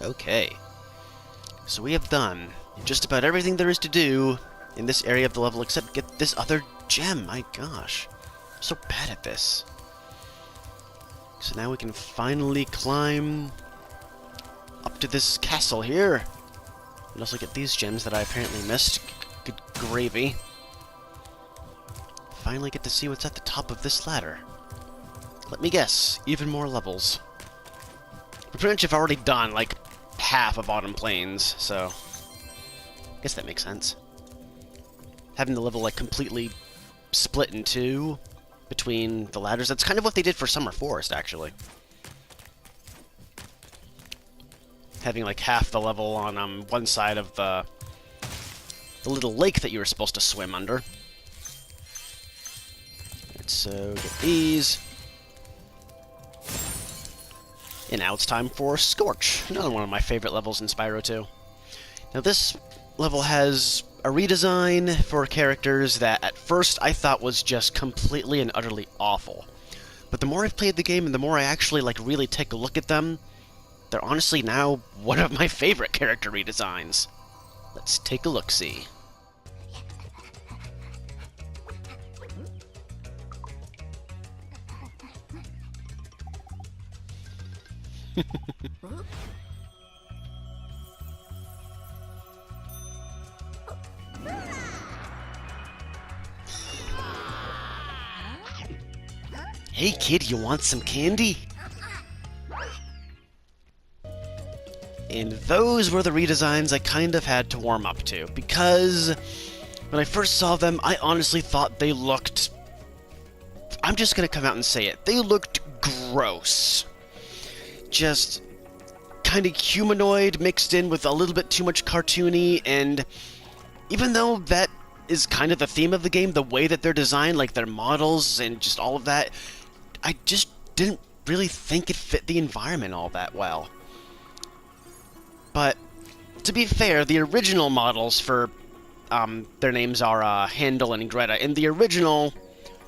Okay. So we have done just about everything there is to do in this area of the level except get this other gem. My gosh. I'm so bad at this. So now we can finally climb up to this castle here. And also get these gems that I apparently missed. Good gravy. Finally get to see what's at the top of this ladder. Let me guess, even more levels. We pretty much have already done, like, half of Autumn Plains, so I guess that makes sense. Having the level, like, completely split in two between the ladders, that's kind of what they did for Summer Forest, actually. Having, like, half the level on one side of the little lake that you were supposed to swim under. Let's get these. And now it's time for Scorch, another one of my favorite levels in Spyro 2. Now this level has a redesign for characters that at first I thought was just completely and utterly awful. But the more I've played the game and the more I actually like really take a look at them, they're honestly now one of my favorite character redesigns. Let's take a look-see. Hey kid, you want some candy? And those were the redesigns I kind of had to warm up to, because when I first saw them, I honestly thought they looked... I'm just gonna come out and say it. They looked gross. Just kind of humanoid mixed in with a little bit too much cartoony, and even though that is kind of the theme of the game, the way that they're designed, like their models and just all of that, I just didn't really think it fit the environment all that well. But to be fair, the original models for their names are Handel and Greta. In the original,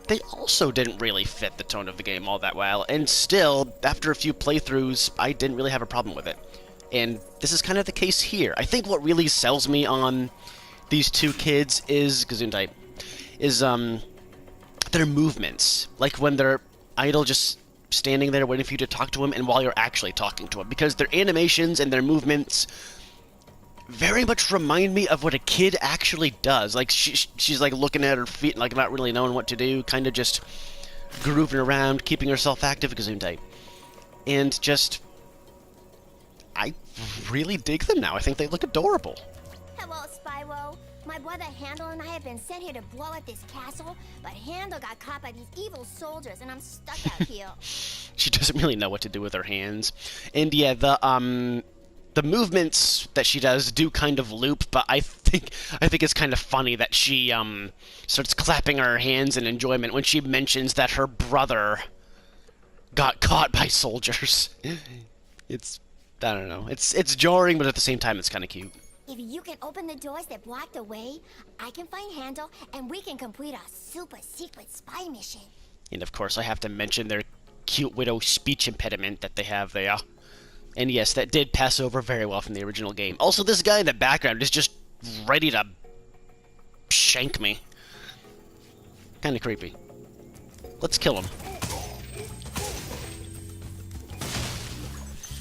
they also didn't really fit the tone of the game all that well, and still, after a few playthroughs, I didn't really have a problem with it. And this is kind of the case here. I think what really sells me on these two kids is Gesundheit, is their movements. Like when they're idle, just standing there waiting for you to talk to them, and while you're actually talking to them, because their animations and their movements very much remind me of what a kid actually does. Like, she's like looking at her feet, like not really knowing what to do, kind of just grooving around, keeping herself active, Gesundheit. And just, I really dig them now. I think they look adorable. Hello, Spyro. My brother Handel and I have been sent here to blow at this castle, but Handel got caught by these evil soldiers, and I'm stuck out here. She doesn't really know what to do with her hands. And yeah, the movements that she does do kind of loop, but I think it's kind of funny that she starts clapping her hands in enjoyment when she mentions that her brother got caught by soldiers. It's, I don't know, it's jarring, but at the same time it's kind of cute. If you can open the doors that block the way, I can find Handel, and we can complete our super secret spy mission. And of course I have to mention their cute widow speech impediment that they have there. And yes, that did pass over very well from the original game. Also, this guy in the background is just ready to shank me. Kind of creepy. Let's kill him.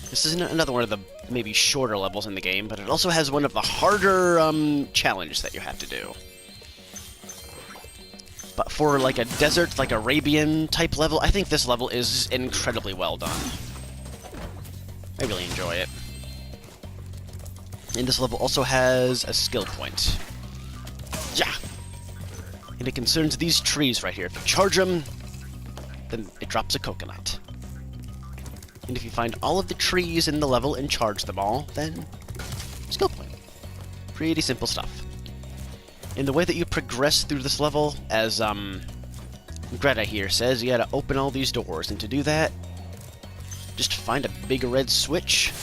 This is another one of the maybe shorter levels in the game, but it also has one of the harder challenges that you have to do. But for like a desert, like Arabian type level, I think this level is incredibly well done. I really enjoy it. And this level also has a skill point. Yeah! And it concerns these trees right here. If you charge them, then it drops a coconut. And if you find all of the trees in the level and charge them all, then skill point. Pretty simple stuff. And the way that you progress through this level, as Greta here says, you gotta open all these doors, and to do that, just find a big red switch,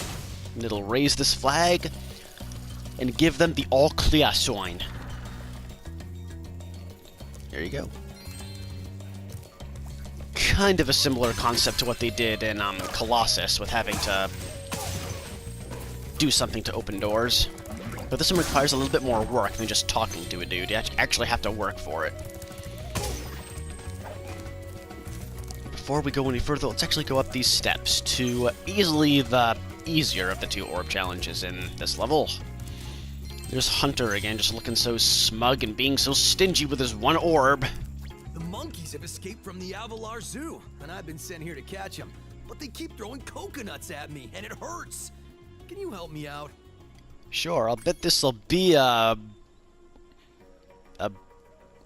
and it'll raise this flag, and give them the all clear sign. There you go. Kind of a similar concept to what they did in Colossus, with having to do something to open doors. But this one requires a little bit more work than just talking to a dude. You actually have to work for it. Before we go any further, let's actually go up these steps to easily the easier of the two orb challenges in this level. There's Hunter again, just looking so smug and being so stingy with his one orb. The monkeys have escaped from the Avalar Zoo, and I've been sent here to catch them. But they keep throwing coconuts at me, and it hurts. Can you help me out? Sure, I'll bet this'll be a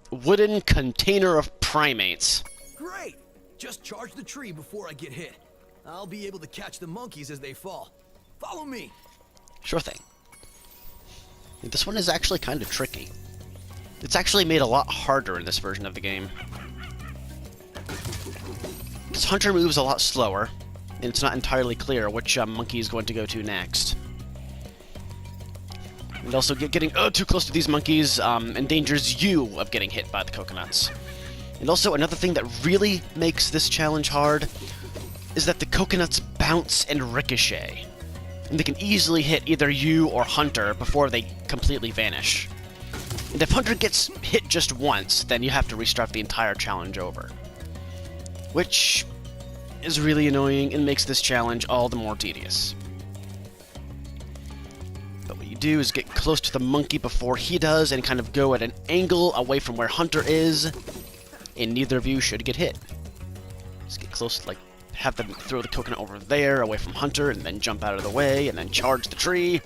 wooden container of primates. Great! Just charge the tree before I get hit. I'll be able to catch the monkeys as they fall. Follow me! Sure thing. This one is actually kind of tricky. It's actually made a lot harder in this version of the game. This Hunter moves a lot slower, and it's not entirely clear which monkey is going to go to next. And also, getting too close to these monkeys endangers you of getting hit by the coconuts. And also, another thing that really makes this challenge hard is that the coconuts bounce and ricochet. And they can easily hit either you or Hunter before they completely vanish. And if Hunter gets hit just once, then you have to restart the entire challenge over. Which is really annoying and makes this challenge all the more tedious. But what you do is get close to the monkey before he does and kind of go at an angle away from where Hunter is, and neither of you should get hit. Just get close, like, have them throw the coconut over there, away from Hunter, and then jump out of the way, and then charge the tree.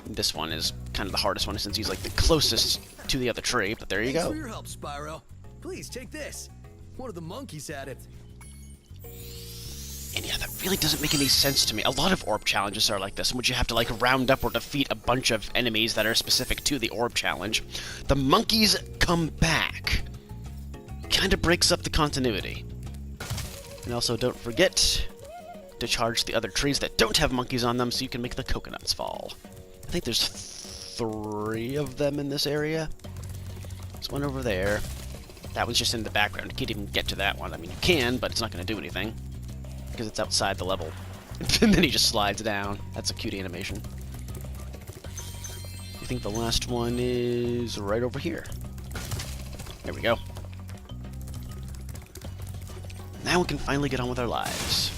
And this one is kind of the hardest one, since he's, like, the closest to the other tree, but there you Thanks go. for your help, Spyro. Please, take this. One of the monkeys had it. And yeah, that really doesn't make any sense to me. A lot of orb challenges are like this, in which you have to, like, round up or defeat a bunch of enemies that are specific to the orb challenge. The monkeys come back. Kind of breaks up the continuity. And also, don't forget to charge the other trees that don't have monkeys on them so you can make the coconuts fall. I think there's 3 of them in this area. There's one over there. That one's just in the background. You can't even get to that one. I mean, you can, but it's not going to do anything, because it's outside the level. And then he just slides down. That's a cute animation. I think the last one is right over here. There we go. Now we can finally get on with our lives.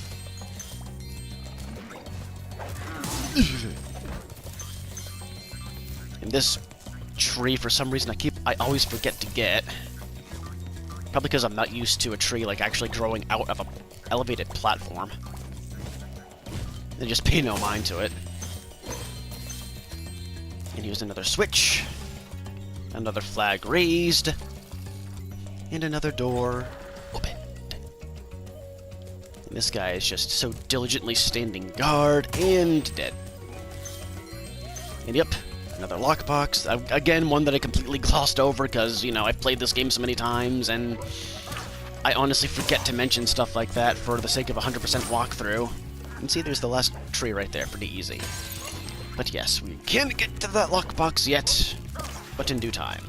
And this tree, for some reason, I always forget to get. Probably because I'm not used to a tree, like, actually growing out of a elevated platform. And just pay no mind to it. And here's another switch. Another flag raised. And another door opened. And this guy is just so diligently standing guard and dead. And yep, another lockbox. Again, one that I completely glossed over because, you know, I've played this game so many times and I honestly forget to mention stuff like that for the sake of 100% walkthrough. And see, there's the last tree right there, pretty easy. But yes, we can't get to that lockbox yet, but in due time.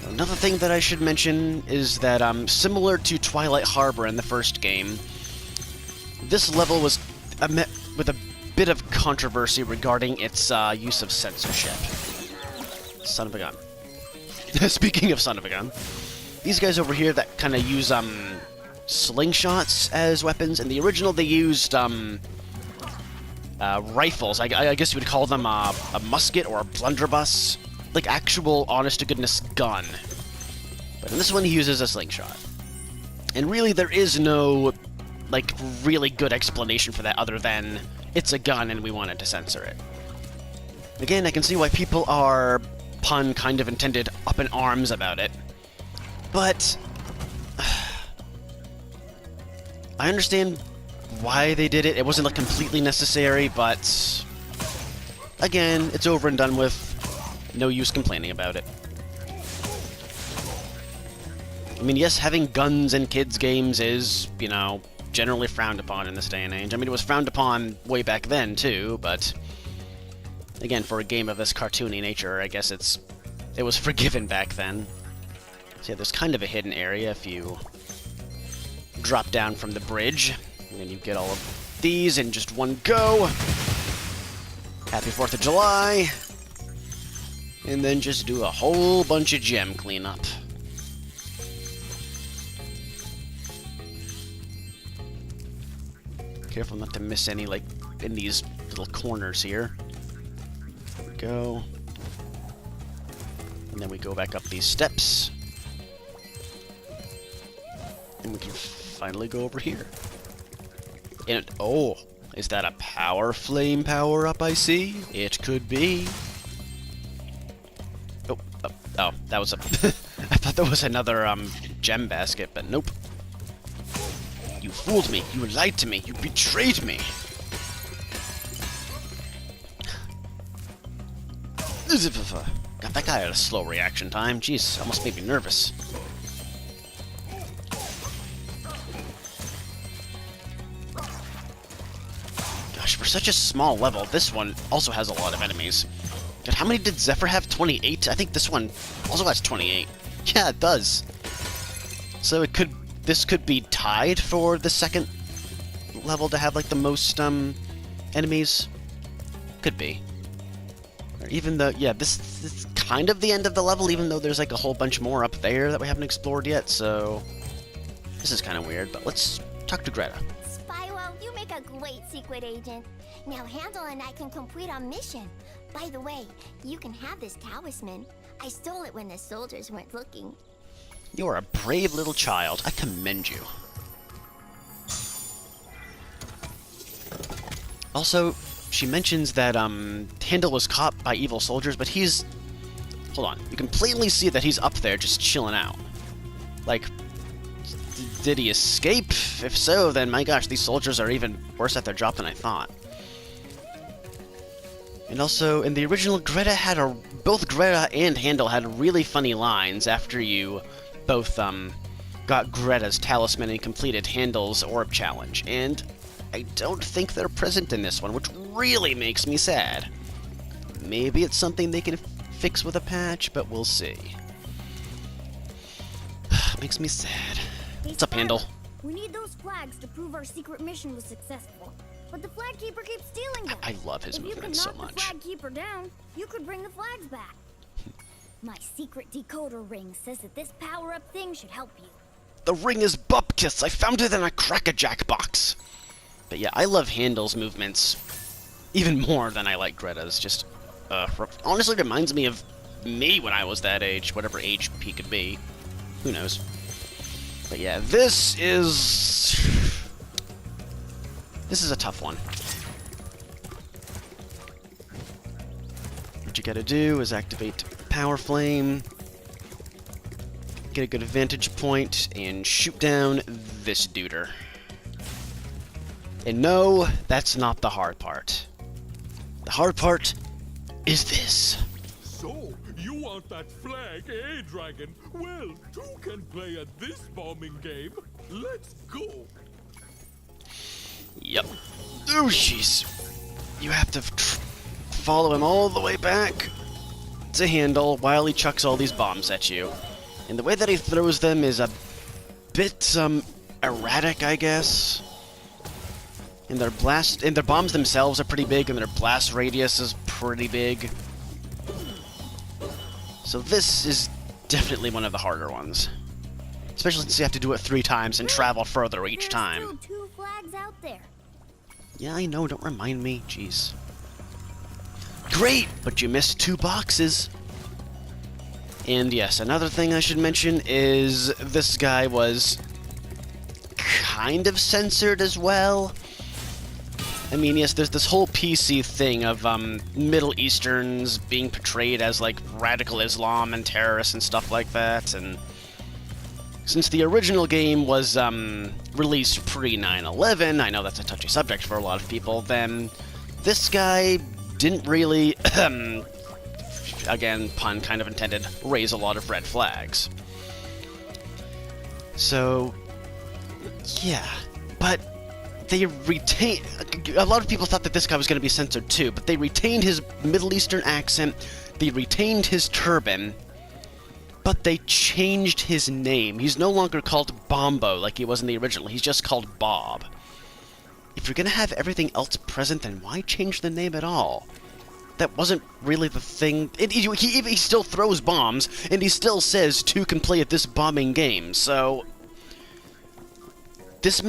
Another thing that I should mention is that, similar to Twilight Harbor in the first game, this level was met with a bit of controversy regarding its use of censorship. Son of a gun. Speaking of son of a gun, these guys over here that kind of use slingshots as weapons. In the original, they used rifles. I guess you would call them a musket or a blunderbuss, like actual honest-to-goodness gun. But in this one, he uses a slingshot. And really, there is no, like, really good explanation for that other than it's a gun and we wanted to censor it. Again, I can see why people are, pun kind of intended, up in arms about it. But I understand why they did it. It wasn't, like, completely necessary, but again, it's over and done with. No use complaining about it. I mean, yes, having guns in kids' games is, you know, generally frowned upon in this day and age. I mean, it was frowned upon way back then, too, but again, for a game of this cartoony nature, I guess it was forgiven back then. So yeah, there's kind of a hidden area if you drop down from the bridge, and then you get all of these in just one go. Happy 4th of July. And then just do a whole bunch of gem cleanup. Careful not to miss any, like, in these little corners here. There we go. And then we go back up these steps. And we can finally go over here. And oh, is that a power flame power-up I see? It could be. Oh, that was a... I thought that was another, gem basket, but nope. You fooled me. You lied to me. You betrayed me. God, that guy had a slow reaction time. Jeez, almost made me nervous. Gosh, for such a small level, this one also has a lot of enemies. God, how many did Zephyr have? 28? I think this one also has 28. Yeah, it does. So this could be tied for the second level to have, like, the most, enemies. Could be. Or even though, yeah, this is kind of the end of the level, even though there's, like, a whole bunch more up there that we haven't explored yet, so... This is kind of weird, but let's talk to Greta. Spyro, you make a great secret agent. Now Handel and I can complete our mission. By the way, you can have this talisman. I stole it when the soldiers weren't looking. You're a brave little child. I commend you. Also, she mentions that, Handel was caught by evil soldiers, but he's... Hold on. You can plainly see that he's up there just chilling out. Like, did he escape? If so, then my gosh, these soldiers are even worse at their job than I thought. And also, in the original, both Greta and Handel had really funny lines after you both, got Greta's talisman and completed Handel's orb challenge. And I don't think they're present in this one, which really makes me sad. Maybe it's something they can fix with a patch, but we'll see. Makes me sad. Hey, What's up, Handel? We need those flags to prove our secret mission was successful. But the flag keeper keeps stealing them. I love his movement so If you can knock much. the flag keeper down, you could bring the flags back. My secret decoder ring says that this power-up thing should help you. The ring is Bupkis! I found it in a Crack-a-Jack box! But yeah, I love Handel's movements even more than I like Greta's. Just, honestly reminds me of me when I was that age, whatever age he could be. Who knows? But yeah, this is a tough one. What you gotta do is activate Power Flame, get a good vantage point, and shoot down this duder. And no, that's not the hard part. The hard part is this. So, you want that flag, eh, Dragon? Well, two can play at this bombing game. Let's go. Yep. Oh, jeez. You have to follow him all the way back to Handel while he chucks all these bombs at you. And the way that he throws them is a bit, erratic, I guess. And their bombs themselves are pretty big, and their blast radius is pretty big. So this is definitely one of the harder ones. Especially since you have to do it 3 times and travel further each time. There's still 2 flags out there. Yeah, I know, don't remind me. Jeez. Great, but you missed 2 boxes. And yes, another thing I should mention is this guy was kind of censored as well. I mean, yes, there's this whole PC thing of Middle Easterns being portrayed as, like, radical Islam and terrorists and stuff like that, and since the original game was released pre-9/11, I know that's a touchy subject for a lot of people, then this guy didn't really, again, pun kind of intended, raise a lot of red flags. So, yeah, but they retained... A lot of people thought that this guy was going to be censored too, but they retained his Middle Eastern accent, they retained his turban, but they changed his name. He's no longer called Bombo like he was in the original, he's just called Bob. if you're gonna have everything else present, then why change the name at all? That wasn't really the thing. He still throws bombs, and he still says two can play at this bombing game, so... This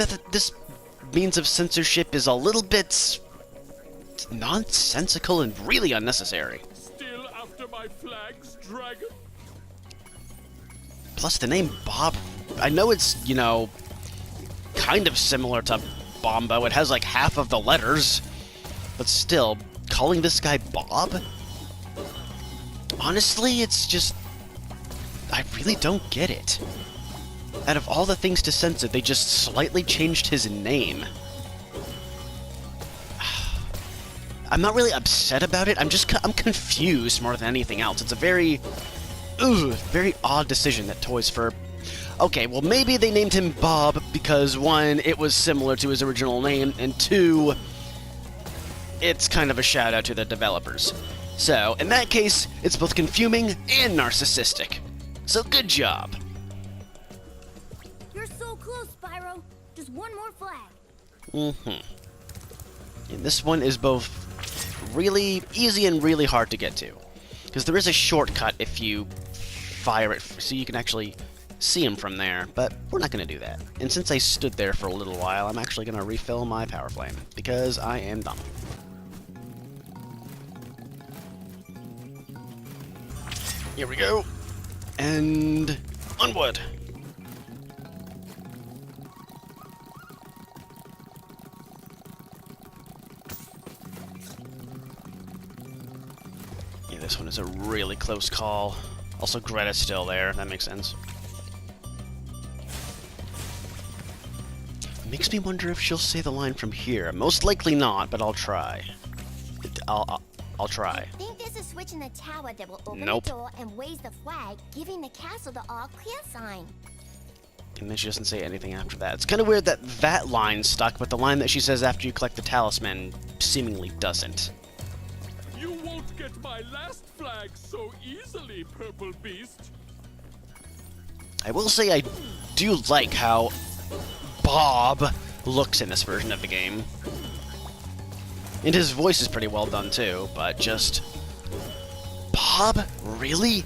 means of censorship is a little bit... nonsensical and really unnecessary. Still after my flags, dragon? Plus, the name Bob... I know it's, you know, kind of similar to Bombo. It has, like, half of the letters. But still, calling this guy Bob? Honestly, it's just... I really don't get it. Out of all the things to censor, they just slightly changed his name. I'm not really upset about it, I'm confused more than anything else. It's a very odd decision that Toys for... Okay, well maybe they named him Bob because, one, it was similar to his original name, and two, it's kind of a shout out to the developers. So, in that case, it's both confusing and narcissistic. So good job. You're so close, Spyro. Just one more flag. And this one is both really easy and really hard to get to. Because there is a shortcut if you fire it, so you can actually see him from there, but we're not going to do that. And since I stood there for a little while, I'm actually going to refill my power flame, because I am dumb. Here we go. And onward. Yeah, this one is a really close call. Also, Greta's still there. That makes sense. Makes me wonder if she'll say the line from here. Most likely not, but I'll try. I'll try. I think there's a switch in the tower that will open Nope. the door and raise the flag, giving the castle the all clear sign. And then she doesn't say anything after that. It's kind of weird that that line stuck, but the line that she says after you collect the talisman seemingly doesn't. You won't get my last flag so easily, Purple Beast. I will say I do like how Bob looks in this version of the game. And his voice is pretty well done too, but just... Bob? Really?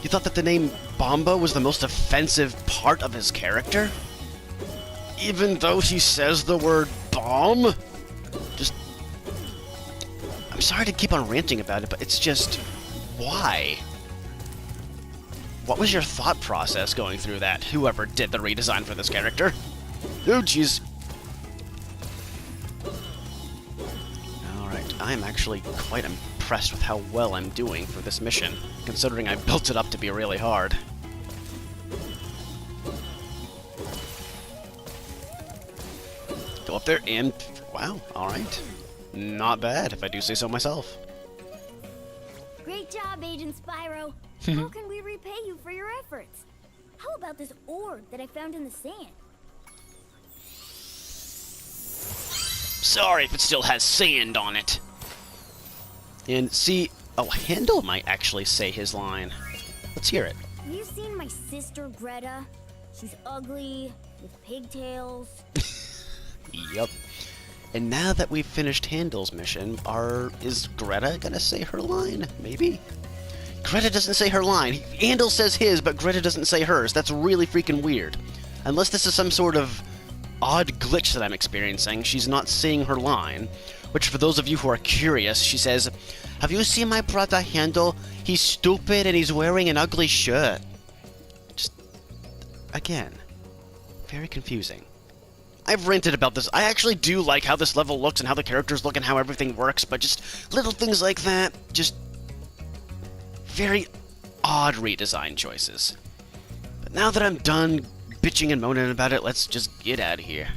You thought that the name Bombo was the most offensive part of his character? Even though he says the word bomb? Just... I'm sorry to keep on ranting about it, but it's just... Why? What was your thought process going through that, whoever did the redesign for this character? Oh, jeez. Alright, I am actually quite impressed with how well I'm doing for this mission, considering I built it up to be really hard. Go up there and... Wow, alright. Not bad, if I do say so myself. Great job, Agent Spyro. How can we repay you for your efforts? How about this orb that I found in the sand? Sorry if it still has sand on it. And see... Oh, Handel might actually say his line. Let's hear it. Have you seen my sister Greta? She's ugly, with pigtails. Yep. And now that we've finished Handel's mission, is Greta gonna say her line? Maybe? Greta doesn't say her line. Handel says his, but Greta doesn't say hers. That's really freaking weird. Unless this is some sort of odd glitch that I'm experiencing, she's not saying her line. Which, for those of you who are curious, she says, "Have you seen my brother Handel? He's stupid and he's wearing an ugly shirt." Just, again, very confusing. I've ranted about this. I actually do like how this level looks and how the characters look and how everything works, but just little things like that, just very odd redesign choices. But now that I'm done bitching and moaning about it, let's just get out of here.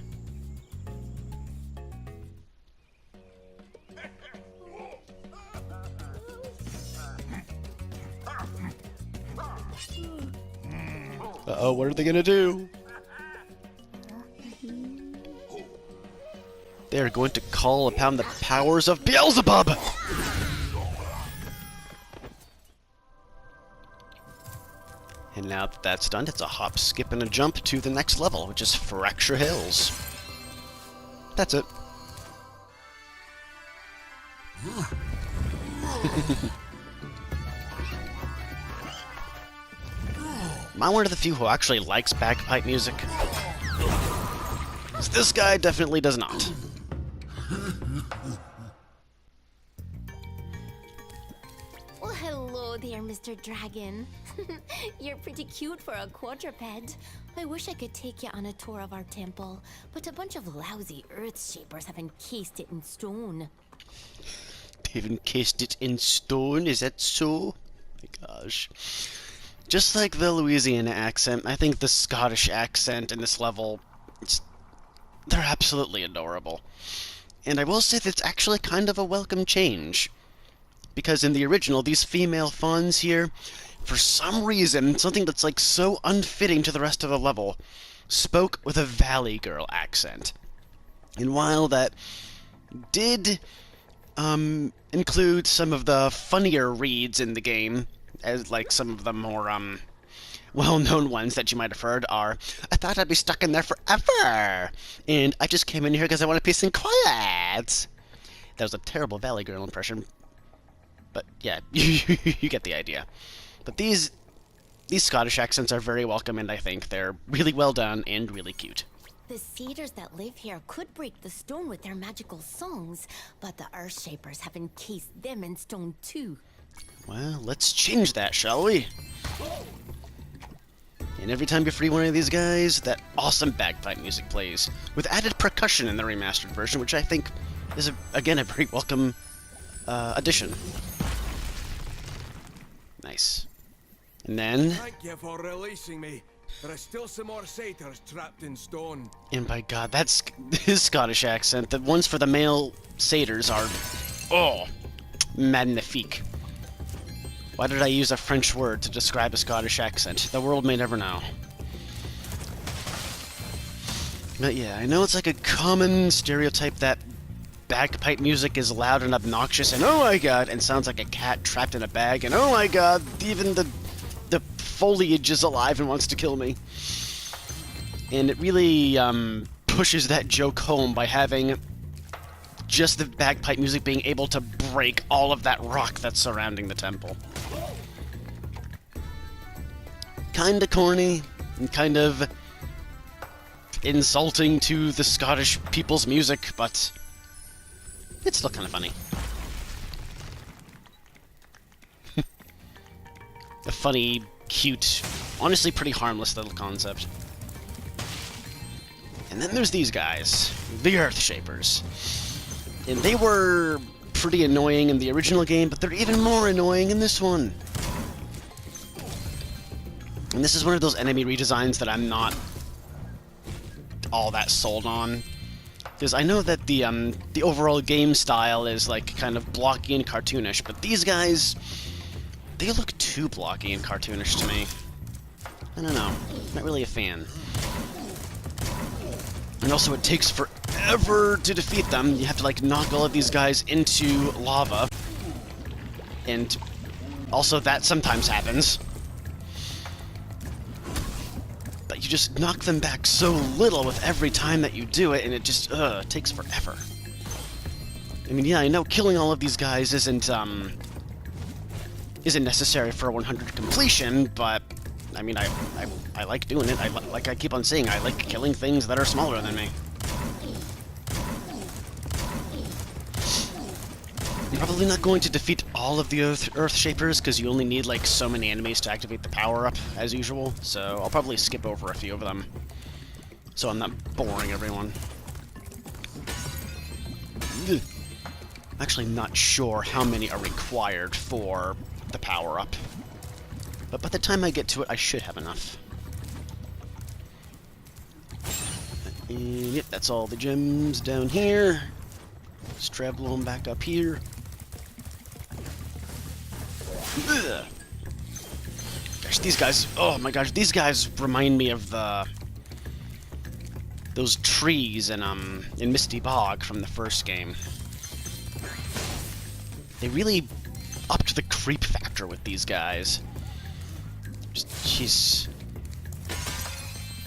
Uh-oh, what are they gonna do? They're going to call upon the powers of Beelzebub! And now that that's done, it's a hop, skip, and a jump to the next level, which is Fracture Hills. That's it. Am I one of the few who actually likes bagpipe music? 'Cause this guy definitely does not. Well, hello there, Mr. Dragon. You're pretty cute for a quadruped. I wish I could take you on a tour of our temple, but a bunch of lousy earth shapers have encased it in stone. They've encased it in stone, is that so? My gosh. Just like the Louisiana accent, I think the Scottish accent in this level, they're absolutely adorable. And I will say that it's actually kind of a welcome change. Because in the original, these female fawns here, for some reason, something that's like so unfitting to the rest of the level, spoke with a Valley Girl accent. And while that did include some of the funnier reads in the game, as like some of the more well-known ones that you might have heard are, I thought I'd be stuck in there forever, and I just came in here because I want peace and quiet. That was a terrible Valley Girl impression, but yeah, you get the idea. But these Scottish accents are very welcome, and I think they're really well done and really cute. The satyrs that live here could break the stone with their magical songs, but the earth shapers have encased them in stone too. Well, let's change that, shall we? And every time you free one of these guys, that awesome bagpipe music plays, with added percussion in the remastered version, which I think is, again, a very welcome addition. Nice. And then... Thank you for releasing me. There are still some more satyrs trapped in stone. And by God, that's his Scottish accent. The ones for the male satyrs are... oh, magnifique. Why did I use a French word to describe a Scottish accent? The world may never know. But yeah, I know it's like a common stereotype that bagpipe music is loud and obnoxious and oh my god, and sounds like a cat trapped in a bag, and oh my god, even the foliage is alive and wants to kill me. And it really pushes that joke home by having just the bagpipe music being able to break all of that rock that's surrounding the temple. Kinda corny, and kind of insulting to the Scottish people's music, but it's still kind of funny. A funny, cute, honestly pretty harmless little concept. And then there's these guys, the Earth Shapers. And they were pretty annoying in the original game, but they're even more annoying in this one. And this is one of those enemy redesigns that I'm not all that sold on. Because I know that the overall game style is like kind of blocky and cartoonish, but these guys, they look too blocky and cartoonish to me. I don't know, not really a fan. And also it takes forever to defeat them. You have to like knock all of these guys into lava. And also that sometimes happens. But you just knock them back so little with every time that you do it, and it just, takes forever. I mean, yeah, I know killing all of these guys isn't necessary for 100 completion, but, I mean, I like doing it. Like I keep on saying, I like killing things that are smaller than me. I'm probably not going to defeat all of the Earth Shapers, because you only need, like, so many enemies to activate the power-up, as usual, so I'll probably skip over a few of them, so I'm not boring everyone. I'm actually not sure how many are required for the power-up, but by the time I get to it, I should have enough. And yep, that's all the gems down here. Let's travel on back up here. Ugh. Gosh, these guys, oh my gosh, these guys remind me of those trees in Misty Bog from the first game. They really upped the creep factor with these guys. Just, jeez.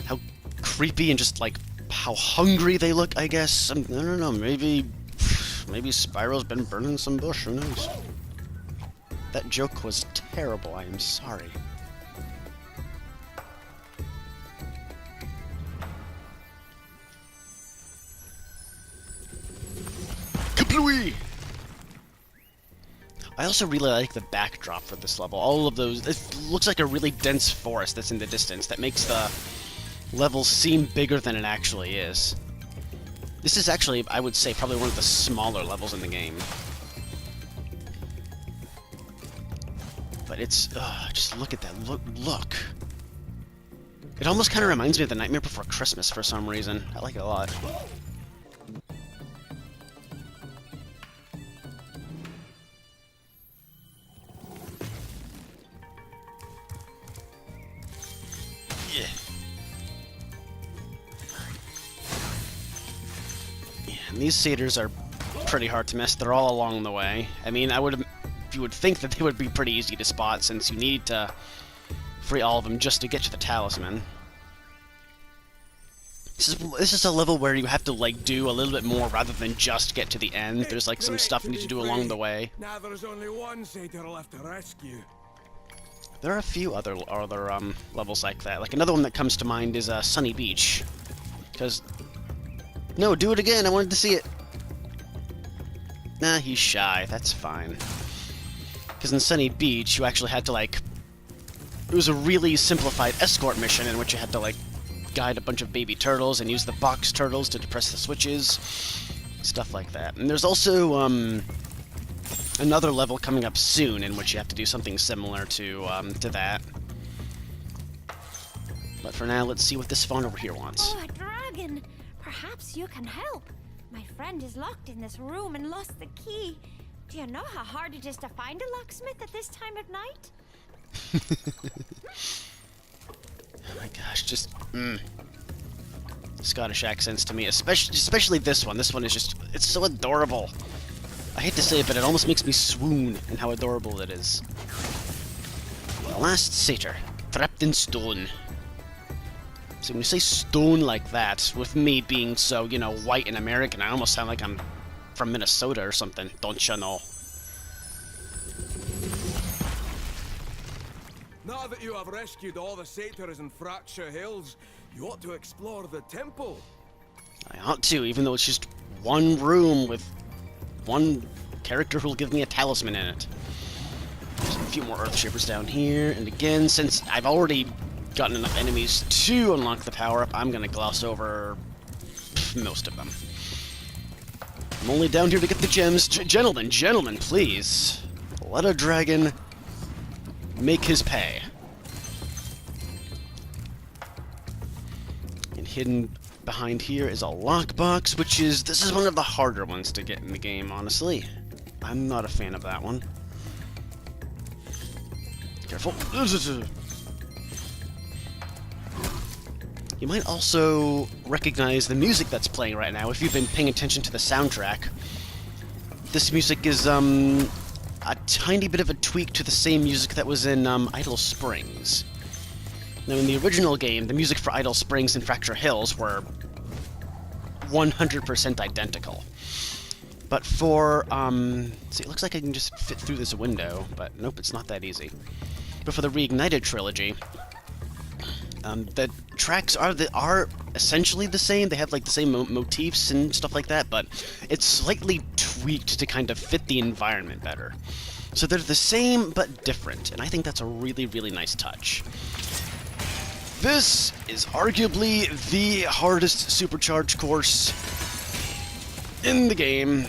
How creepy and just like how hungry they look, I guess. I don't know, maybe Maybe Spyro's been burning some bush, who knows? That joke was terrible, I am sorry. Kablooey! I also really like the backdrop for this level. All of those, it looks like a really dense forest that's in the distance that makes the level seem bigger than it actually is. This is actually, I would say, probably one of the smaller levels in the game. But it's, just look at that, look. It almost kind of reminds me of The Nightmare Before Christmas for some reason. I like it a lot. And these satyrs are pretty hard to miss. They're all along the way. I mean, you would think that they would be pretty easy to spot since you need to free all of them just to get to the talisman. This is a level where you have to, like, do a little bit more rather than just get to the end. There's, like, some stuff you need to do along the way. Now there's only one satyr left to rescue. There are a few other levels like that. Like, another one that comes to mind is Sunny Beach. Because... No, do it again! I wanted to see it! Nah, he's shy. That's fine. Because in Sunny Beach, you actually had to, like... It was a really simplified escort mission in which you had to, like, guide a bunch of baby turtles and use the box turtles to depress the switches. Stuff like that. And there's also, another level coming up soon in which you have to do something similar to that. But for now, let's see what this Faun over here wants. Oh, a dragon! Perhaps you can help. My friend is locked in this room and lost the key. Do you know how hard it is to find a locksmith at this time of night? Oh my gosh, just Scottish accents to me, especially this one. This one is just, it's so adorable. I hate to say it, but it almost makes me swoon in how adorable it is. The last satyr, trapped in stone. So when you say stone like that, with me being so, you know, white and American, I almost sound like I'm from Minnesota or something, don't you know? Now that you have rescued all the satyrs in Fracture Hills, you ought to explore the temple. I ought to, even though it's just one room with one character who'll give me a talisman in it. There's a few more Earthshapers down here, and again, since I've already gotten enough enemies to unlock the power-up, I'm gonna gloss over most of them. I'm only down here to get the gems. Gentlemen, please. Let a dragon make his pay. And hidden behind here is a lockbox, which is... This is one of the harder ones to get in the game, honestly. I'm not a fan of that one. Careful. You might also recognize the music that's playing right now if you've been paying attention to the soundtrack. This music is, a tiny bit of a tweak to the same music that was in, Idle Springs. Now, in the original game, the music for Idle Springs and Fracture Hills were 100% identical. But for, see, it looks like I can just fit through this window, but nope, it's not that easy. But for the Reignited Trilogy, the tracks are essentially the same. They have, like, the same motifs and stuff like that, but it's slightly tweaked to kind of fit the environment better. So they're the same, but different, and I think that's a really, really nice touch. This is arguably the hardest supercharge course in the game.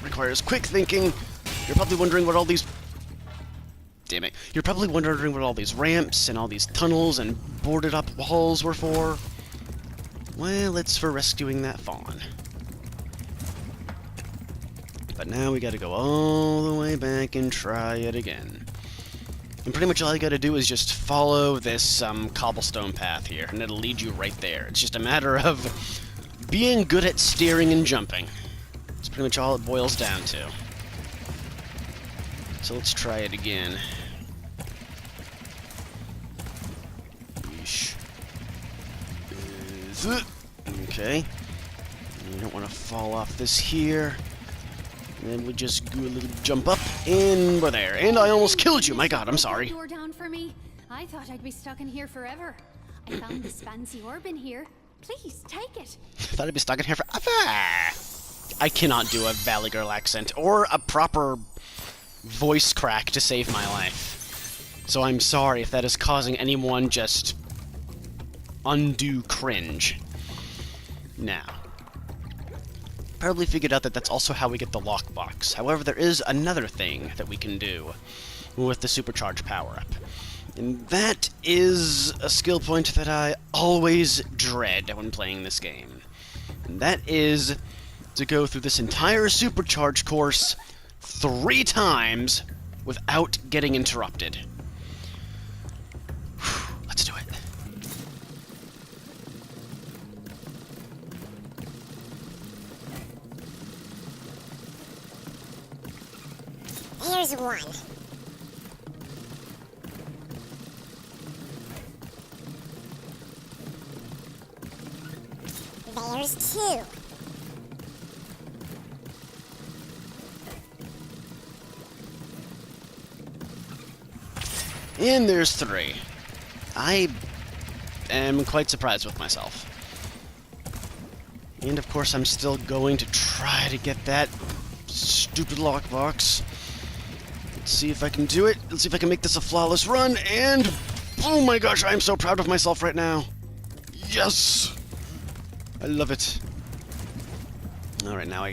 Requires quick thinking. You're probably wondering what all these... Damn it. You're probably wondering what all these ramps and all these tunnels and boarded up walls were for. Well, it's for rescuing that Faun. But now we gotta go all the way back and try it again. And pretty much all you gotta do is just follow this cobblestone path here, and it'll lead you right there. It's just a matter of being good at steering and jumping. That's pretty much all it boils down to. So let's try it again. Okay. You don't want to fall off this here. And then we just do a little jump up, and we're there. And I almost killed you! My god, I'm sorry. Door down for me. I thought I'd be stuck in here forever. I found this fancy orb in here. Please, take it. I thought I'd be stuck in here forever. I cannot do a Valley Girl accent, or a proper voice crack to save my life. So I'm sorry if that is causing anyone just undue cringe. Now, probably figured out that that's also how we get the lockbox. However, there is another thing that we can do with the supercharged power-up. And that is a skill point that I always dread when playing this game. And that is to go through this entire supercharge course 3 times without getting interrupted. Let's do it. Here's one. There's 2. And there's 3. I am quite surprised with myself. And of course I'm still going to try to get that stupid lockbox. Let's see if I can do it. Let's see if I can make this a flawless run, and oh my gosh, I am so proud of myself right now. Yes! I love it. Alright, now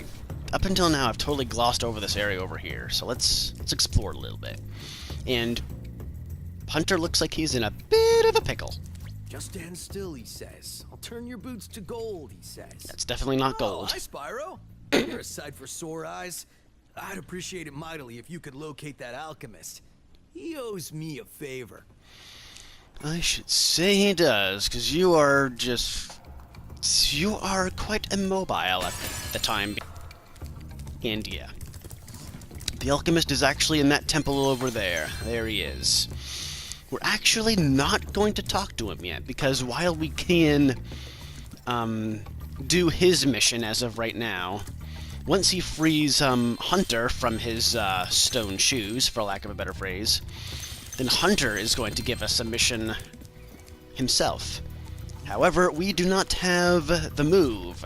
up until now I've totally glossed over this area over here, so let's explore a little bit. And Hunter looks like he's in a bit of a pickle. Just stand still, he says. I'll turn your boots to gold, he says. That's definitely not Oh, gold. hi, Spyro. You're a sight for sore eyes. I'd appreciate it mightily if you could locate that alchemist. He owes me a favor. I should say he does, because you are quite immobile at the time. And yeah. The alchemist is actually in that temple over there. There he is. We're actually not going to talk to him yet, because while we can do his mission as of right now, once he frees Hunter from his stone shoes, for lack of a better phrase, then Hunter is going to give us a mission himself. However, we do not have the move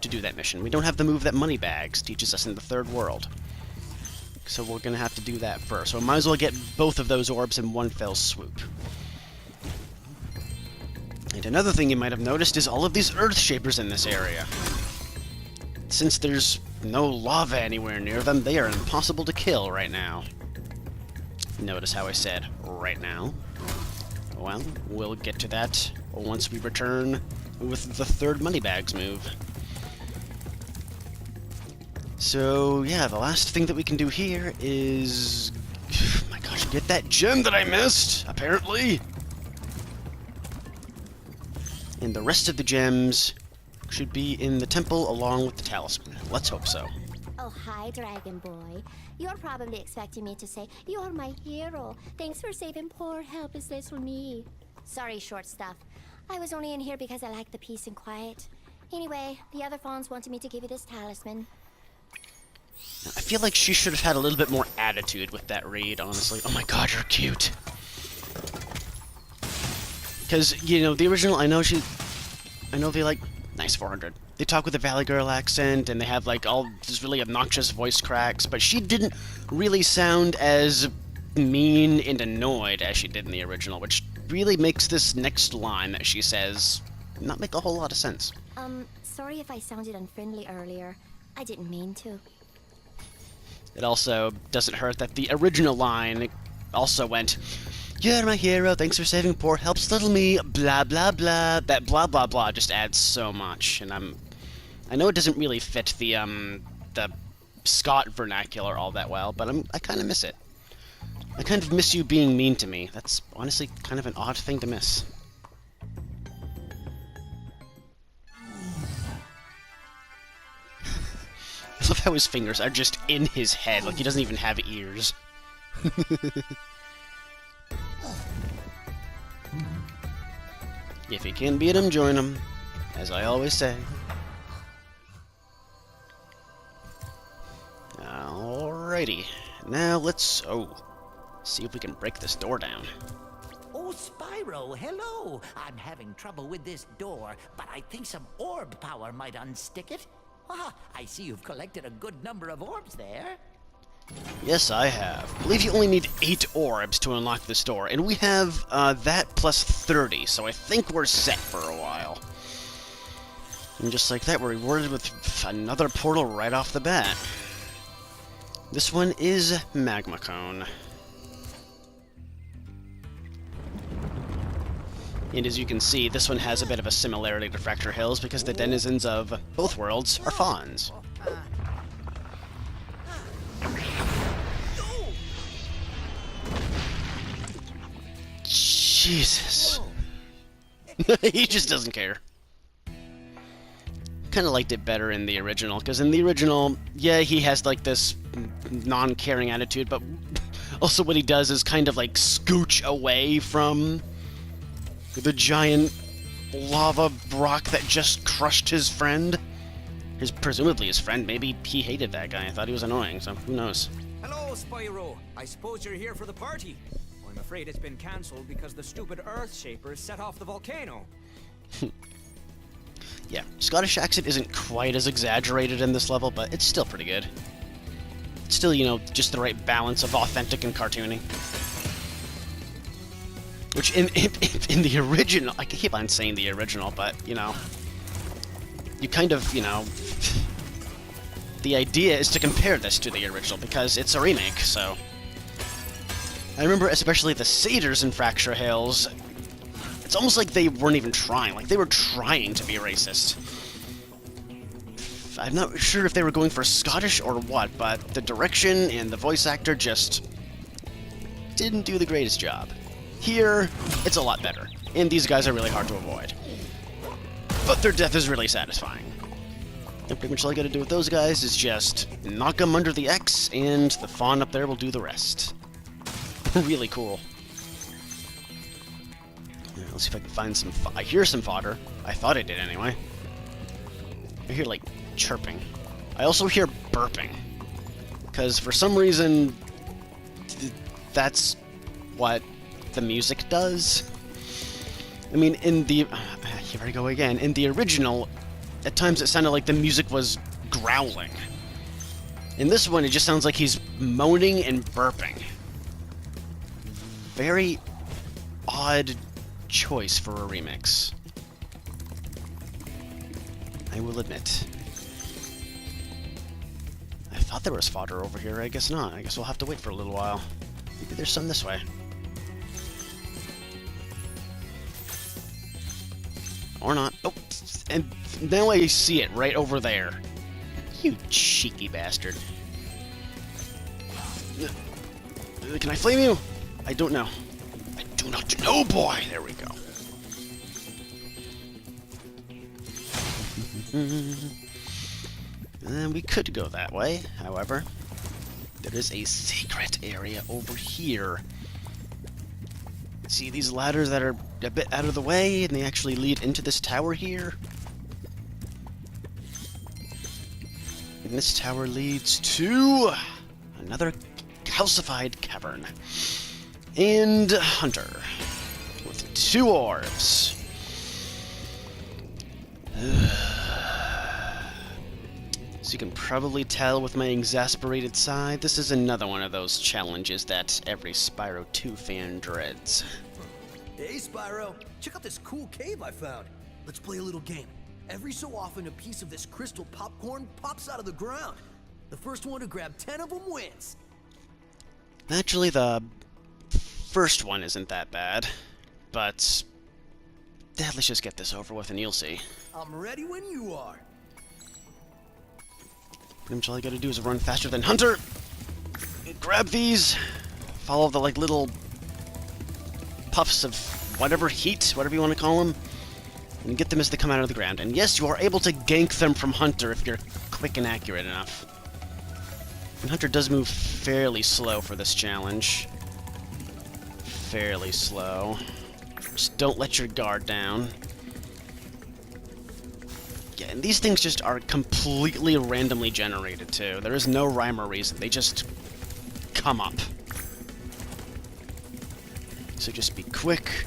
to do that mission. We don't have the move that Moneybags teaches us in the third world. So we're going to have to do that first. So I might as well get both of those orbs in one fell swoop. And another thing you might have noticed is all of these earth shapers in this area. Since there's no lava anywhere near them, they are impossible to kill right now. Notice how I said right now. Well, we'll get to that once we return with the third Moneybags move. So, yeah, the last thing that we can do here is... oh my gosh, get that gem that I missed, apparently! And the rest of the gems should be in the temple along with the talisman. Let's hope so. Oh, hi, Dragon Boy. You're probably expecting me to say, "You're my hero. Thanks for saving poor, helpless little me." Sorry, short stuff. I was only in here because I like the peace and quiet. Anyway, the other fawns wanted me to give you this talisman. I feel like she should have had a little bit more attitude with that raid, honestly. Oh my god, you're cute. Because, you know, the original, I know they like... nice, 400. They talk with a Valley Girl accent, and they have, like, all these really obnoxious voice cracks, but she didn't really sound as mean and annoyed as she did in the original, which really makes this next line that she says not make a whole lot of sense. Sorry if I sounded unfriendly earlier. I didn't mean to. It also doesn't hurt that the original line also went, "You're my hero, thanks for saving poor helpless little me, blah blah blah." That blah blah blah just adds so much, and I know it doesn't really fit the Scott vernacular all that well, but I kind of miss it. I kind of miss you being mean to me. That's honestly kind of an odd thing to miss. I love how his fingers are just in his head, like he doesn't even have ears. If you can beat him, join him, as I always say. Alrighty. Now let's, see if we can break this door down. Oh, Spyro, hello. I'm having trouble with this door, but I think some orb power might unstick it. Ah, I see you've collected a good number of orbs there. Yes, I have. I believe you only need 8 orbs to unlock this door, and we have that plus 30, so I think we're set for a while. And just like that, we're rewarded with another portal right off the bat. This one is Magma Cone. And as you can see, this one has a bit of a similarity to Fracture Hills because the denizens of both worlds are fawns. Jesus. He just doesn't care. Kind of liked it better in the original, because in the original, yeah, he has like this non-caring attitude, but also what he does is kind of like scooch away from the giant lava rock that just crushed his friend. Presumably his friend. Maybe he hated that guy. I thought he was annoying, so who knows. Hello, Spyro. I suppose you're here for the party. I'm afraid it's been cancelled because the stupid Earth Shapers set off the volcano. Yeah, Scottish accent isn't quite as exaggerated in this level, but it's still pretty good. It's still, you know, just the right balance of authentic and cartoony. Which, in the original, I keep on saying the original, but, you know, you kind of, you know, the idea is to compare this to the original, because it's a remake, so. I remember especially the satyrs in Fracture Hills, it's almost like they weren't even trying, like they were trying to be racist. I'm not sure if they were going for Scottish or what, but the direction and the voice actor just didn't do the greatest job. Here, it's a lot better, and these guys are really hard to avoid. But their death is really satisfying. And pretty much all I gotta do with those guys is just knock them under the X, and the Faun up there will do the rest. Really cool. Right, let's see if I can find some I hear some fodder. I thought I did anyway. I hear, like, chirping. I also hear burping. Because for some reason, that's what the music does. I mean, in the... here I go again. In the original, at times it sounded like the music was growling. In this one, it just sounds like he's moaning and burping. Very odd choice for a remix. I will admit. I thought there was fodder over here. I guess not. I guess we'll have to wait for a little while. Maybe there's some this way. Or not. Oh, and now I see it right over there. You cheeky bastard. Can I flame you? I don't know. I do not know, boy! There we go. And we could go that way, however. There is a secret area over here. See these ladders that are a bit out of the way, and they actually lead into this tower here? And this tower leads to another calcified cavern. And Hunter, with 2 orbs. So you can probably tell with my exasperated sigh, this is another one of those challenges that every Spyro 2 fan dreads. Hey, Spyro. Check out this cool cave I found. Let's play a little game. Every so often, a piece of this crystal popcorn pops out of the ground. The first one to grab 10 of them wins. Actually, the first one isn't that bad, but let's just get this over with and you'll see. I'm ready when you are. Pretty much all I gotta do is run faster than Hunter, grab these, follow the like little puffs of whatever heat, whatever you want to call them, and get them as they come out of the ground. And yes, you are able to gank them from Hunter if you're quick and accurate enough. And Hunter does move fairly slow for this challenge. Fairly slow. Just don't let your guard down. Yeah, and these things just are completely randomly generated, too. There is no rhyme or reason. They just come up. So just be quick.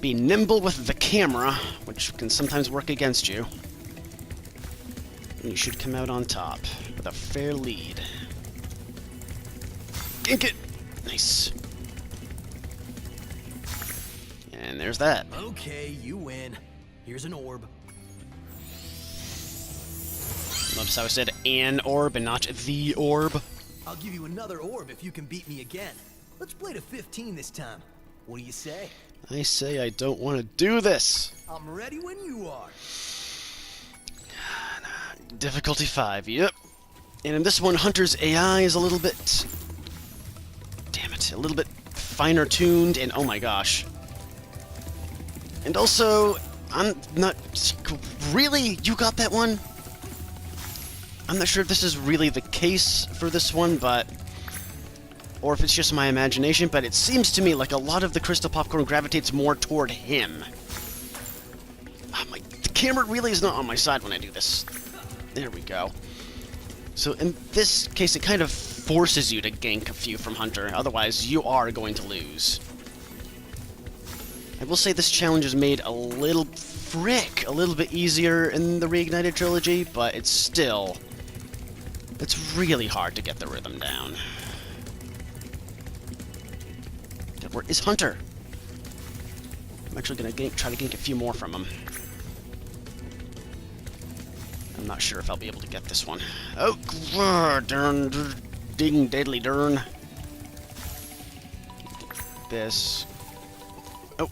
Be nimble with the camera, which can sometimes work against you. And you should come out on top with a fair lead. Gank it! Nice. And there's that. Okay, you win. Here's an orb. Notice how I said an orb and not the orb. I'll give you another orb if you can beat me again. Let's play to 15 this time. What do you say? I say I don't want to do this. I'm ready when you are. Difficulty 5, yep. And in this one, Hunter's AI is a little bit... Damn it, a little bit finer tuned, and oh my gosh. And also, I'm not... Really? You got that one? I'm not sure if this is really the case for this one, but... Or if it's just my imagination, but it seems to me like a lot of the crystal popcorn gravitates more toward him. The camera really is not on my side when I do this. There we go. So in this case, it kind of forces you to gank a few from Hunter, otherwise you are going to lose. I will say this challenge is made a little bit easier in the Reignited Trilogy, but it's really hard to get the rhythm down. Where is Hunter? I'm actually gonna try to gank a few more from him. I'm not sure if I'll be able to get this one. Oh, darn, ding, deadly darn. This. Oh.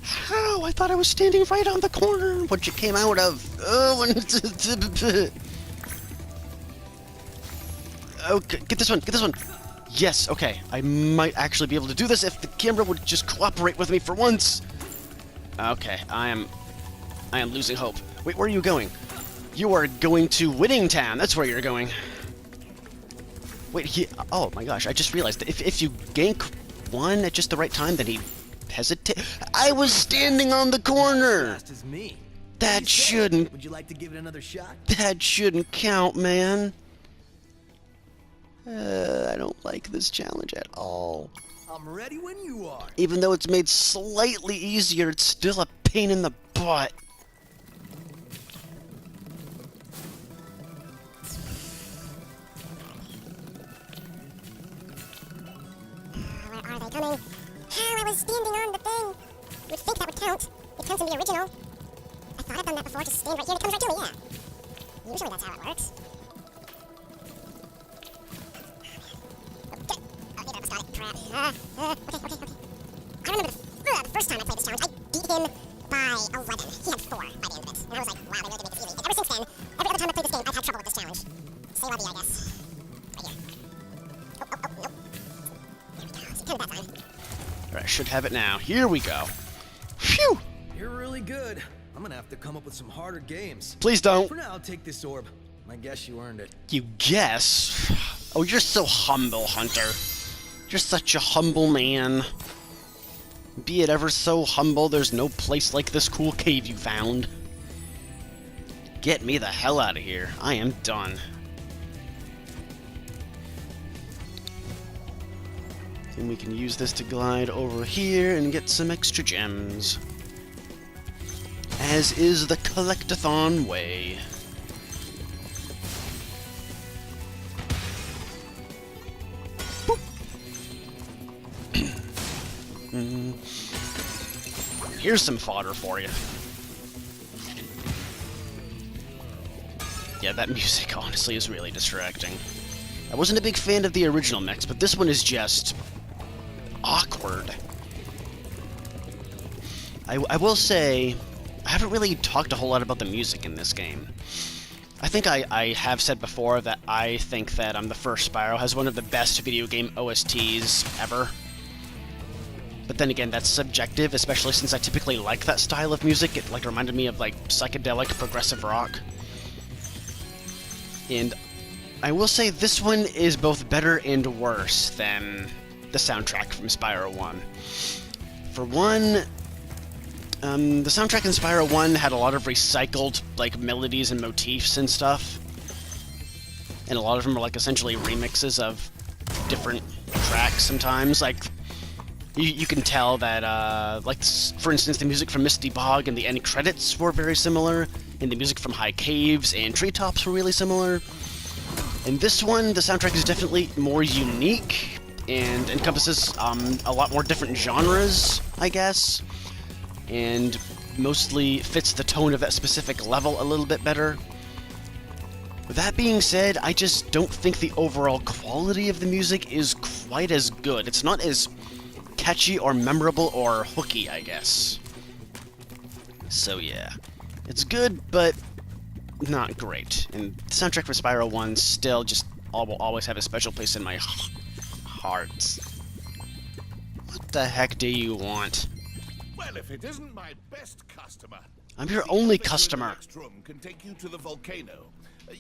How? I thought I was standing right on the corner. What you came out of? Oh, oh, get this one. Get this one. Yes, okay. I might actually be able to do this if the camera would just cooperate with me for once. Okay, I am losing hope. Wait, where are you going? You are going to Winning Town. That's where you're going. Wait, oh my gosh, I just realized that if you gank one at just the right time, then he hesitate. I was standing on the corner. Fast as me. That shouldn't. Would you like to give it another shot? That shouldn't count, man. I don't like this challenge at all. I'm ready when you are. Even though it's made slightly easier, it's still a pain in the butt. Where are they coming? Hell, I was standing on the thing. You'd think that would count. It counts in the original. I thought I'd done that before. Just stand right here and it comes right to me, yeah. Usually that's how it works. Crap. Okay. I remember the first time I played this challenge, I beat him by 11. He had 4 by the end of it. And I was like, wow, they really did make this easy. And ever since then, every other time I played this game, I've had trouble with this challenge. Say la vie, I guess. Right here. Oh, nope. There we go. It's kind of that time. Alright, I should have it now. Here we go. Phew! You're really good. I'm gonna have to come up with some harder games. Please don't. For now, I'll take this orb. I guess you earned it. You guess? Oh, you're so humble, Hunter. You're such a humble man. Be it ever so humble, there's no place like this cool cave you found. Get me the hell out of here. I am done. And we can use this to glide over here and get some extra gems. As is the collectathon way. Here's some fodder for you. Yeah, that music honestly is really distracting. I wasn't a big fan of the original mix, but this one is just awkward. I will say, I haven't really talked a whole lot about the music in this game. I think I have said before that I think that the first Spyro has one of the best video game OSTs ever. But then again, that's subjective, especially since I typically like that style of music. It reminded me of psychedelic progressive rock. And I will say this one is both better and worse than the soundtrack from Spyro 1. For one, the soundtrack in Spyro 1 had a lot of recycled melodies and motifs and stuff. and a lot of them are like essentially remixes of different tracks sometimes. Like, you can tell that, like, for instance, the music from Misty Bog and the end credits were very similar, and the music from High Caves and Treetops were really similar. And this one, the soundtrack is definitely more unique and encompasses a lot more different genres, I guess, and mostly fits the tone of that specific level a little bit better. With that being said, I just don't think the overall quality of the music is quite as good. It's not as catchy or memorable or hooky, I guess. So yeah, it's good, but not great. And the soundtrack for Spyro 1 still just will always have a special place in my heart. What the heck do you want? Well, if it isn't my best customer. I'm your only customer. The next room can take you to the volcano.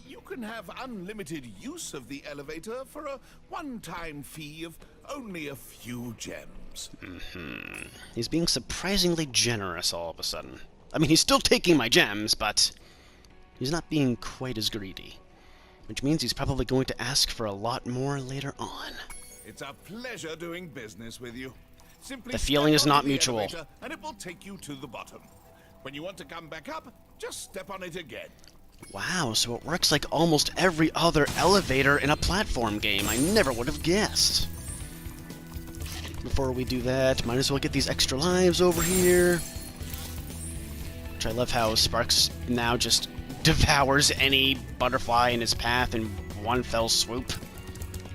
You can have unlimited use of the elevator for a one-time fee of only a few gems. He's being surprisingly generous all of a sudden. I mean, he's still taking my gems, but he's not being quite as greedy. Which means he's probably going to ask for a lot more later on. It's a pleasure doing business with you. Simply the feeling is not the mutual. Elevator, and it will take you to the bottom. When you want to come back up, just step on it again. Wow, so it works like almost every other elevator in a platform game. I never would have guessed. Before we do that, might as well get these extra lives over here. Which I love how Sparks now just devours any butterfly in his path in one fell swoop.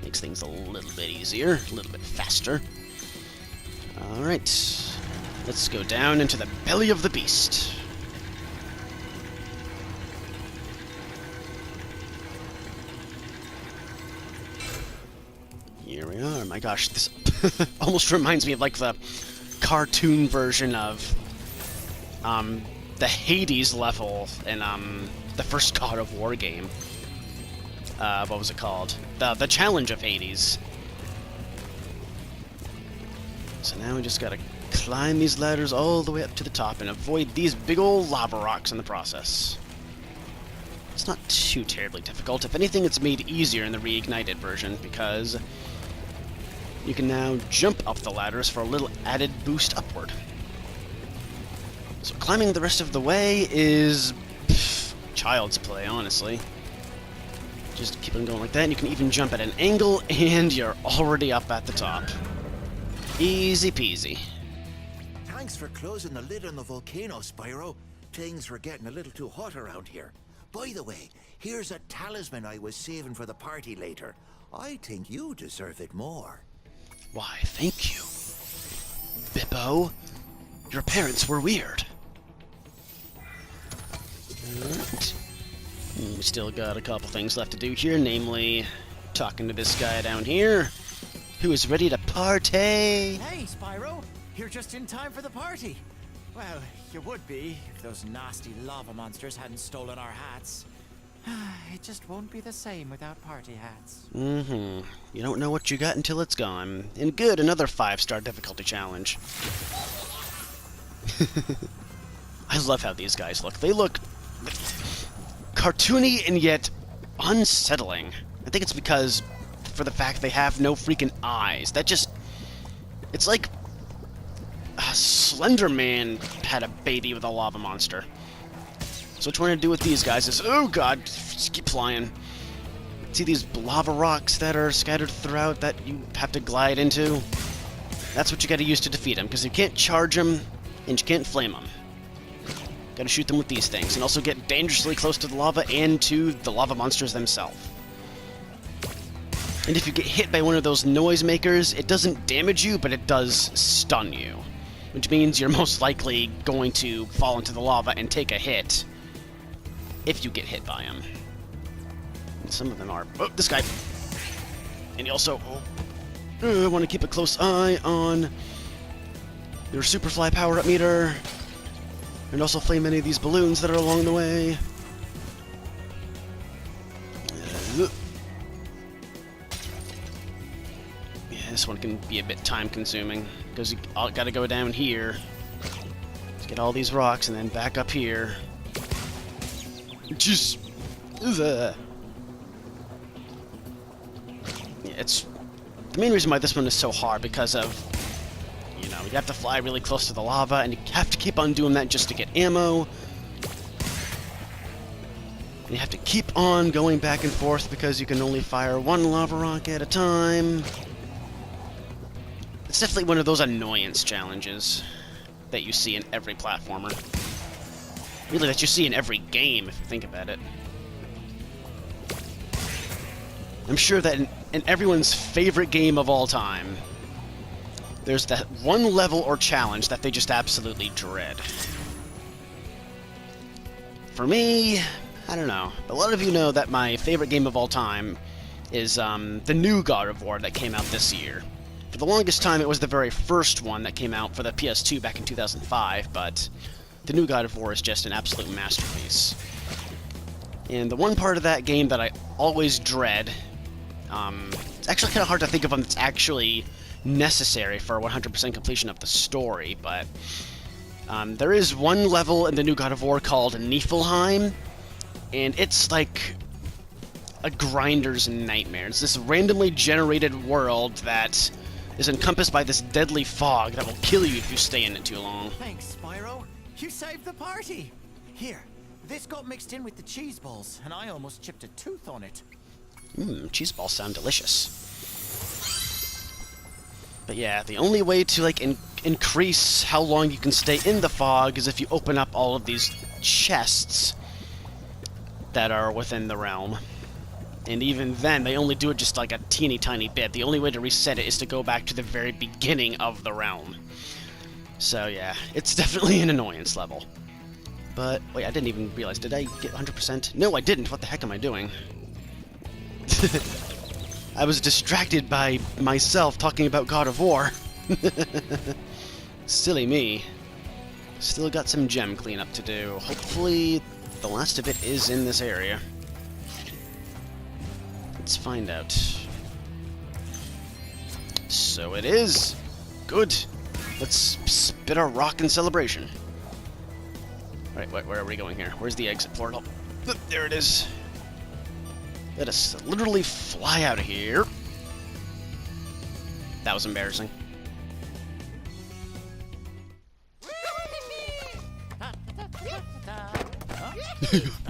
Makes things a little bit easier, a little bit faster. Alright, let's go down into the belly of the beast. Here we are. My gosh, this almost reminds me of like the cartoon version of the Hades level in the first God of War game. What was it called? The Challenge of Hades. So now we just gotta climb these ladders all the way up to the top and avoid these big old lava rocks in the process. It's not too terribly difficult. If anything, it's made easier in the Reignited version because you can now jump up the ladders for a little added boost upward. So climbing the rest of the way is child's play, honestly. Just keep on going like that, and you can even jump at an angle, and you're already up at the top. Easy peasy. Thanks for closing the lid on the volcano, Spyro. Things were getting a little too hot around here. By the way, here's a talisman I was saving for the party later. I think you deserve it more. Why, thank you. Bippo, your parents were weird. Alright. We still got a couple things left to do here, namely talking to this guy down here, who is ready to party. Hey, Spyro! You're just in time for the party. Well, you would be if those nasty lava monsters hadn't stolen our hats. It just won't be the same without party hats. You don't know what you got until it's gone. And good, another 5-star difficulty challenge. I love how these guys look. They look cartoony and yet unsettling. I think it's because for the fact they have no freaking eyes. That just... It's like Slender Man had a baby with a lava monster. So what you want to do with these guys is... Oh god, just keep flying. See these lava rocks that are scattered throughout that you have to glide into? That's what you gotta use to defeat them, because you can't charge them, and you can't flame them. Gotta shoot them with these things, and also get dangerously close to the lava and to the lava monsters themselves. And if you get hit by one of those noisemakers, it doesn't damage you, but it does stun you. Which means you're most likely going to fall into the lava and take a hit if you get hit by them. And some of them are... Oh, this guy! And you also want to keep a close eye on your Superfly power-up meter. And also flame any of these balloons that are along the way. Yeah, this one can be a bit time-consuming, because you gotta go down here. Let's get all these rocks, and then back up here. Just... it's the main reason why this one is so hard, because of, you know, you have to fly really close to the lava, and you have to keep on doing that just to get ammo. And you have to keep on going back and forth because you can only fire one lava rock at a time. It's definitely one of those annoyance challenges that you see in every platformer. Really, that you see in every game, if you think about it. I'm sure that in everyone's favorite game of all time, there's that one level or challenge that they just absolutely dread. For me, I don't know. A lot of you know that my favorite game of all time is the new God of War that came out this year. For the longest time, it was the very first one that came out for the PS2 back in 2005, but the new God of War is just an absolute masterpiece. And the one part of that game that I always dread, it's actually kind of hard to think of one that's actually necessary for 100% completion of the story, but there is one level in the new God of War called Niflheim, and it's like a grinder's nightmare. It's this randomly generated world that is encompassed by this deadly fog that will kill you if you stay in it too long. Thanks, Spyro. You saved the party. Here, this got mixed in with the cheese balls, and I almost chipped a tooth on it. Cheese balls sound delicious. But yeah, the only way to like increase how long you can stay in the fog is if you open up all of these chests that are within the realm. And even then, they only do it just like a teeny tiny bit. The only way to reset it is to go back to the very beginning of the realm. So yeah, it's definitely an annoyance level. But, wait, I didn't even realize, did I get 100%? No, I didn't. What the heck am I doing? I was distracted by myself talking about God of War. Silly me. Still got some gem cleanup to do. Hopefully, the last of it is in this area. Let's find out. So it is. Good. Let's spit a rock in celebration. Alright, where are we going here? Where's the exit portal? There it is. Let us literally fly out of here. That was embarrassing.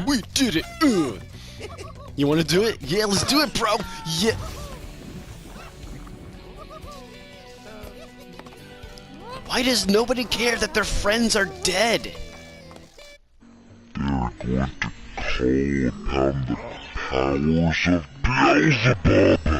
We did it! You wanna do it? Yeah, let's do it, bro! Yeah! Why does nobody care that their friends are dead? They're going to call upon the powers of Beelzebub.